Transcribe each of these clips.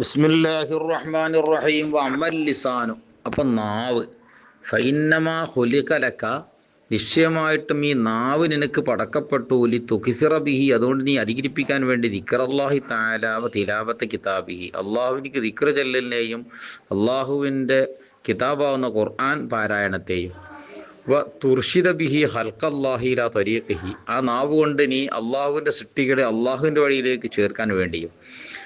ബിസ്മില്ലാഹിർ റഹ്മാനിർ റഹീം. വഅമ്മൽ ലിസാനു, അപ്പം നാവ്, ഫഇന്നമാ ഖുലിഖലക, നിശ്ചയമായിട്ടും ഈ നാവ് നിനക്ക് പടക്കപ്പെട്ടു, ലി തുക്സിറ ബിഹി, അതുകൊണ്ട് നീ അധികരിപ്പിക്കാൻ വേണ്ടി, ദിക്റല്ലാഹി തആല വ തിലാവത്ത കിതാബിഹി, അള്ളാഹുവിനിക്ക് ദിക്ർ ചെല്ലലിനെയും അള്ളാഹുവിൻ്റെ കിതാബാവുന്ന ഖുർആൻ പാരായണത്തെയും, വ തുർഷിദ ബിഹി ഹൽക്കല്ലാഹി ലാ ത്വരീഖിഹി, ആ നാവ് കൊണ്ട് നീ അള്ളാഹുവിൻ്റെ സൃഷ്ടികളെ അള്ളാഹുവിൻ്റെ വഴിയിലേക്ക് ചേർക്കാൻ വേണ്ടിയും,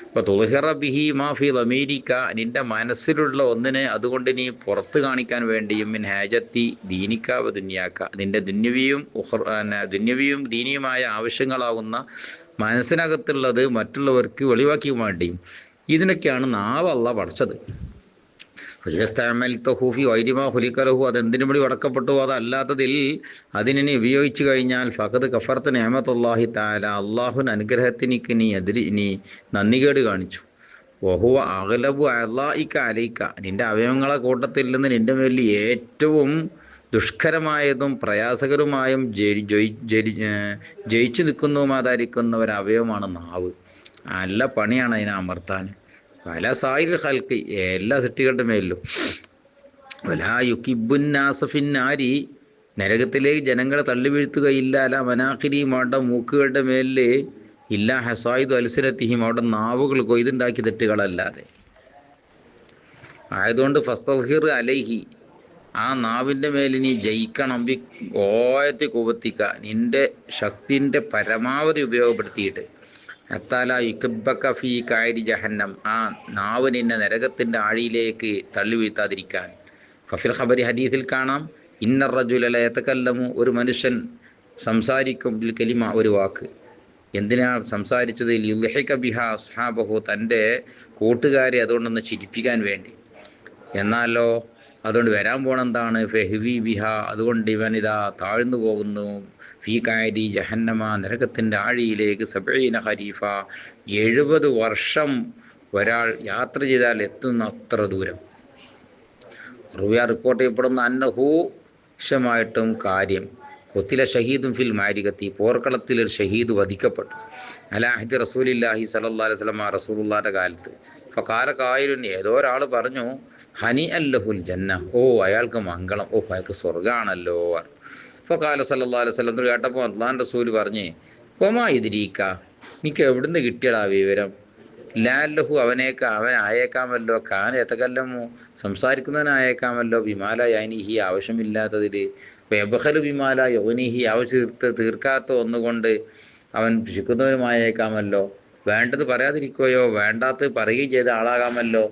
ഇപ്പോൾ തുൽഹിറ ബിഹി മാ ഫി അമേരിക്ക, നിൻ്റെ മനസ്സിലുള്ള ഒന്നിനെ അതുകൊണ്ട് നീ പുറത്ത് കാണിക്കാൻ വേണ്ടിയും, മിൻ ഹാജത്തി ദീനിക്ക വ ദുന്യാക്ക, നിൻ്റെ ദുന്യവിയും ദീനിയുമായ ആവശ്യങ്ങളാകുന്ന മനസ്സിനകത്തുള്ളത് മറ്റുള്ളവർക്ക് വെളിവാക്കി വേണ്ടിയും, ഇതിനൊക്കെയാണ് നാവ് അള്ളാഹ് പഠിച്ചത്. ഫി വൈരിമാ ഹുലിക്കലഹു, അതെന്തിനു വേണ്ടി വടക്കപ്പെട്ടു, അതല്ലാത്തതിൽ അതിനെ ഉപയോഗിച്ചു കഴിഞ്ഞാൽ, ഫഖദ് കഫർത്ത് നിഅമത്തുല്ലാഹി തആല, അള്ളാഹുവിൻ്റെ അനുഗ്രഹത്തിനിക്ക് നീ നന്ദികേട് കാണിച്ചു. വഹുവ അഗ്ലബു അഅ്ളാഇക അലൈക, നിൻ്റെ അവയവങ്ങളെ കൂട്ടത്തിൽ നിന്ന് നിൻ്റെ മേലിൽ ഏറ്റവും ദുഷ്കരമായതും പ്രയാസകരമായും ജയിച്ചു നിൽക്കുന്നതുമായിരിക്കുന്ന ഒരവയവമാണ് നാവ്. നല്ല പണിയാണ് അതിനെ അമർത്താൻ. പല സായിൽ ഹൽക്ക്, എല്ലാ സൃഷ്ടികളുടെ മേലിലും. വലാ യുക്കിബുന്നാസഫിന്നാരി, നരകത്തിലേക്ക് ജനങ്ങളെ തള്ളി വീഴ്ത്തുകയില്ല. അല മനാഖിരിയും, അവിടെ മൂക്കുകളുടെ മേലിൽ ഇല്ല ഹസായിദ് അൽസിനത്തിഹിം, അവിടെ നാവുകൾ കൊയ്തുണ്ടാക്കി തെറ്റുകളല്ലാതെ. ആയതുകൊണ്ട് ഫസ്തൽഹിർ അലൈഹി, ആ നാവിൻ്റെ മേലിൽ നീ ജയിക്കണം. ബി ഓയത്തി കുവത്തിക്ക, നിൻ്റെ ശക്തിൻ്റെ പരമാവധി ഉപയോഗപ്പെടുത്തിയിട്ട്. അത്താല യുക്കബക്ക ഫീ കാരി ജഹന്നം, ആ നാവ് നിന്നെ നരകത്തിൻ്റെ ആഴിയിലേക്ക് തള്ളി വീഴ്ത്താതിരിക്കാൻ. ഫഫിൽ ഖബരി, ഹദീസിൽ കാണാം, ഇന്ന റജുല ല യതകല്ലമു, ഒരു മനുഷ്യൻ സംസാരിക്കും, ബിൽ കലിമ, ഒരു വാക്ക്. എന്തിനാ സംസാരിച്ചത്? യുൽഹിക ബിഹാ അസ്ഹാബഹു, തൻ്റെ കൂട്ടുകാരെ അതുകൊണ്ടൊന്ന് ചിരിപ്പിക്കാൻ വേണ്ടി. എന്നാലോ അതുകൊണ്ട് വരാൻ പോണെന്താണ്? ഫെഹ്വി ബിഹ, അതുകൊണ്ട് ഇവനിതാ താഴ്ന്നു പോകുന്നു. ഫീ കാരി ജഹന്നമ, നരകത്തിൻ്റെ ആഴിയിലേക്ക്. 70 ഖരീഫ, 70 വർഷം ഒരാൾ യാത്ര ചെയ്താൽ എത്തുന്ന അത്ര ദൂരം. റുവിയ, റിപ്പോർട്ട് ചെയ്യപ്പെടുന്ന അന്നഹു, ക്ഷമായിട്ടും കാര്യം, കൊത്തില ഷഹീദും ഫിൽ മാരികത്തി, പോർക്കളത്തിൽ ഒരു ഷഹീദ് വധിക്കപ്പെട്ടു. അലാഹദി റസൂലില്ലാഹി സല്ലല്ലാഹു അലൈഹി വസല്ലം, റസൂലുള്ളാഹിയുടെ കാലത്ത്. ഫഖാല ഖായിലുൻ, ഏതോ ഒരാൾ പറഞ്ഞു, ഹനി അല്ലഹുൽ ജന്ന, ഓ അയാൾക്ക് മംഗളം, ഓ അയാൾക്ക് സ്വർഗ്ഗമാണല്ലോ. ഫഖാല സല്ലല്ലാഹു അലൈഹി വസല്ലം, കേട്ടപ്പോൾ അല്ലാഹുവിൻ്റെ റസൂൽ പറഞ്ഞേ, വമാ യുദ്രീക, നിനക്ക് എവിടുന്ന് കിട്ടിയടാ വിവരം? ലാല്ലഹു, അവൻ ആയേക്കാമല്ലോ, കാന യതകല്ലമു, സംസാരിക്കുന്നവനായേക്കാമല്ലോ, ബിമാല യഅ്നിഹി, ആവശ്യമില്ലാത്തതിൽ, വയബ്ഖലു ബിമാല യഗ്നിഹി, ആവശ്യം തീർക്കാത്ത ഒന്നുകൊണ്ട് അവൻ പിശുക്കുന്നവനുമായേക്കാമല്ലോ, വേണ്ടത് പറയാതിരിക്കുകയോ വേണ്ടാത്തത് പറയുകയും ചെയ്ത ആളാകാമല്ലോ.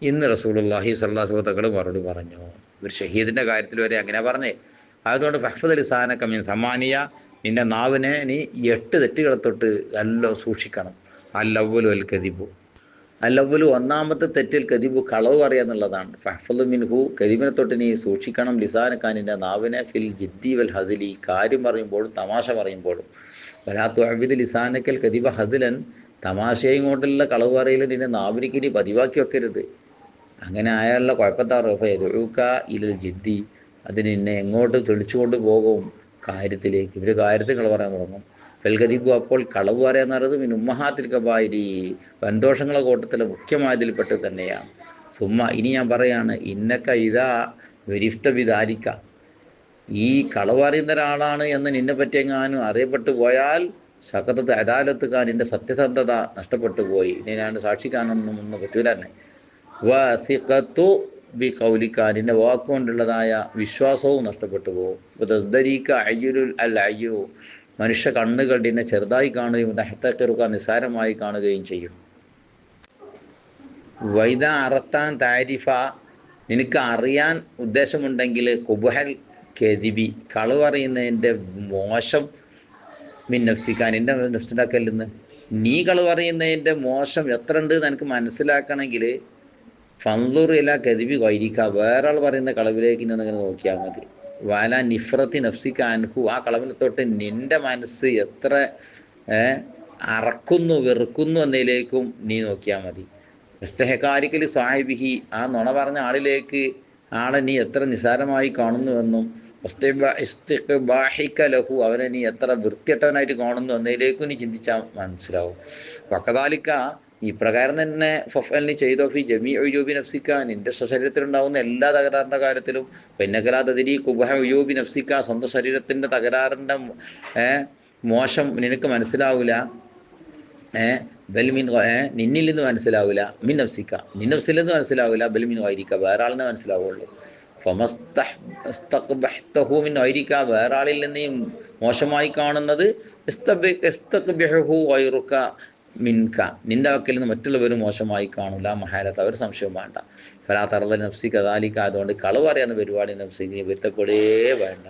ഇന്ന് റസൂലുള്ളാഹി സ്വല്ലല്ലാഹു അലൈഹി വസല്ലം തങ്ങൾ മറുപടി പറഞ്ഞു. ഒരു ഷഹീദിൻ്റെ കാര്യത്തിൽ വരെ അങ്ങനെ പറഞ്ഞേ. അതുകൊണ്ട് ഫഹ്ഫദ് ലിസാനക മിൻ സമാനിയ, നിൻ്റെ നാവിനെ നീ 8 തെറ്റുകളെ തൊട്ട് നല്ല സൂക്ഷിക്കണം. അല്ലവ്വലു അൽ കദിബു, അല്ലവ്വലു, ഒന്നാമത്തെ തെറ്റിൽ കദിബു, കളവ് പറയുക എന്നുള്ളതാണ്. ഫഹ്ഫദ് മിൻഹു, കദിബിനെ തൊട്ട് നീ സൂക്ഷിക്കണം. ലിസാനക, നിൻ്റെ നാവിനെ, ഫിൽ ജിദ്ദി വൽ ഹസിലി, കാര്യം പറയുമ്പോഴും തമാശ പറയുമ്പോഴും. വലാ തുഅബ്ബിദ് ലിസാനക്കൽ കദിബ ഹസിലൻ, തമാശയും കൊണ്ടുള്ള കളവ് പറയലും നിൻ്റെ നാവിലേക്ക് നീ പതിവാക്കി വെക്കരുത്. അങ്ങനെ ആയാലുള്ള കുഴപ്പത്താ റഫയൂക്ക ഇലൽ ജിദ്ദി, അത് നിന്നെ എങ്ങോട്ട് തെളിച്ചുകൊണ്ട് പോകും? കാര്യത്തിലേക്ക്. ഇവർ കാര്യത്തിൽ കളവ് പറയാൻ തുടങ്ങും. ഫൽഗദീബു, അപ്പോൾ കളവ് പറയാന്ന് പറയുന്നത് മിൻ ഉമ്മഹാത്തിൽ കബായിരി, വൻദോഷങ്ങളെ കൂട്ടത്തിലെ മുഖ്യമായതിൽപ്പെട്ട് തന്നെയാണ്. സുമ്മ, ഇനി ഞാൻ പറയാണ്, ഇന്നക്ക ഇതാ വെരിഫ്ത വിദാരിക്ക, ഈ കളവ് അറിയുന്ന ഒരാളാണ് എന്ന് നിന്നെ പറ്റിയെങ്ങാനും അറിയപ്പെട്ടു പോയാൽ, സഖത്തത്ത് അദാലത്തുക, നിൻ്റെ സത്യസന്ധത നഷ്ടപ്പെട്ടു പോയി. ഇനി ഞാൻ സാക്ഷിക്കാനൊന്നും പറ്റൂല തന്നെ. വസിഖത്തു ബി കൗലിക്ക, നിൻ്റെ വാക്കുകൊണ്ടുള്ളതായ വിശ്വാസവും നഷ്ടപ്പെട്ടു പോകും. തസ്ദരീക അയ്യുൽ അൽ അയ്യു, മനുഷ്യ കണ്ണുകൾ നിന്നെ ചെറുതായി കാണുകയും തഹ്തഖിറുക, നിസ്സാരമായി കാണുകയും ചെയ്യും. വൈദ അറത്താൻ താരിഫ, നിനക്ക് അറിയാൻ ഉദ്ദേശമുണ്ടെങ്കിൽ, കുബുഹൽ കെദിബി, കളവ് പറയുന്നതിൻ്റെ മോശം, മിൻ നഫ്സിക, നിൻ്റെ നഫ്സിൻ്റെ അക്കൽ നിന്ന്. നീ കളവ് പറയുന്നതിൻ്റെ മോശം എത്ര ഉണ്ട് എന്ന് എനിക്ക് മനസ്സിലാക്കണമെങ്കിൽ, ഫൻളുർ ഇല കദിബി ഗൈരിക, വേറെ ആൾ പറയുന്ന കളവിലേക്ക് നിന്നിങ്ങനെ നോക്കിയാൽ മതി. വാല നിഫ്രത്തി നഫ്സിക അൻഹു, ആ കളവിനെ തൊട്ട് നിൻ്റെ മനസ്സ് എത്ര അറക്കുന്നു, വെറുക്കുന്നു എന്നതിലേക്കും നീ നോക്കിയാൽ മതി. ഇസ്തഹകാരിക്കലി സാഹിബിഹി, ആ നുണ പറഞ്ഞ ആളെ നീ എത്ര നിസാരമായി കാണുന്നുവെന്നും, ഇസ്തിഖ്ബാഹിക ലഹു, അവനെ നീ എത്ര വൃത്തിയട്ടവനായിട്ട് കാണുന്നു എന്നതിലേക്കും നീ ചിന്തിച്ചാൽ മനസ്സിലാവും. വക്കദാലിക്ക ഈ പ്രകാരം തന്നെ ഫഫ്അൽനി ചെയ്തോ ഫി ജമീ ഉയൂബി നഫ്സിക്ക, നിന്റെ സ്വശരീരത്തിലുണ്ടാവുന്ന എല്ലാ തകരാറിൻ്റെ കാര്യത്തിലും. പിന്നെ കലാതതിരി കുബഹ ഉയൂബി നഫ്സിക്ക, സ്വന്തം ശരീരത്തിൻ്റെ തകരാറിൻ്റെ മോശം നിനക്ക് മനസ്സിലാവില്ല. ബൽമിൻ നിന്നിൽ നിന്ന് മനസ്സിലാവില്ല. മിൻ നഫ്സിക്ക, നിൻ നഫ്സിൽ നിന്ന് മനസ്സിലാവില്ല. ബൽമിൻ വൈരിക്ക, വേറെ ആളിൽ നിന്ന് മനസ്സിലാവുള്ളൂ. ഫമസ്തഖ്ബഹ്തഹു മിൻ വൈരിക്ക, വേറെ ആളിൽ നിന്ന് മോശമായി കാണുന്നത് ഇസ്തഖ്ബിഹു വൈറുക മിൻക, നിന്റെ വക്കിൽ നിന്ന് മറ്റുള്ളവരും മോശമായി കാണില്ല. മഹാലത്ത്, അവർ സംശയം വേണ്ട. ഫലാ തർദ നഫ്സി കദാലിക, അതുകൊണ്ട് കളവ് അറിയാവുന്ന പരിപാടി നഫ്സിക്ക് വരുത്തപ്പെടേ വേണ്ട.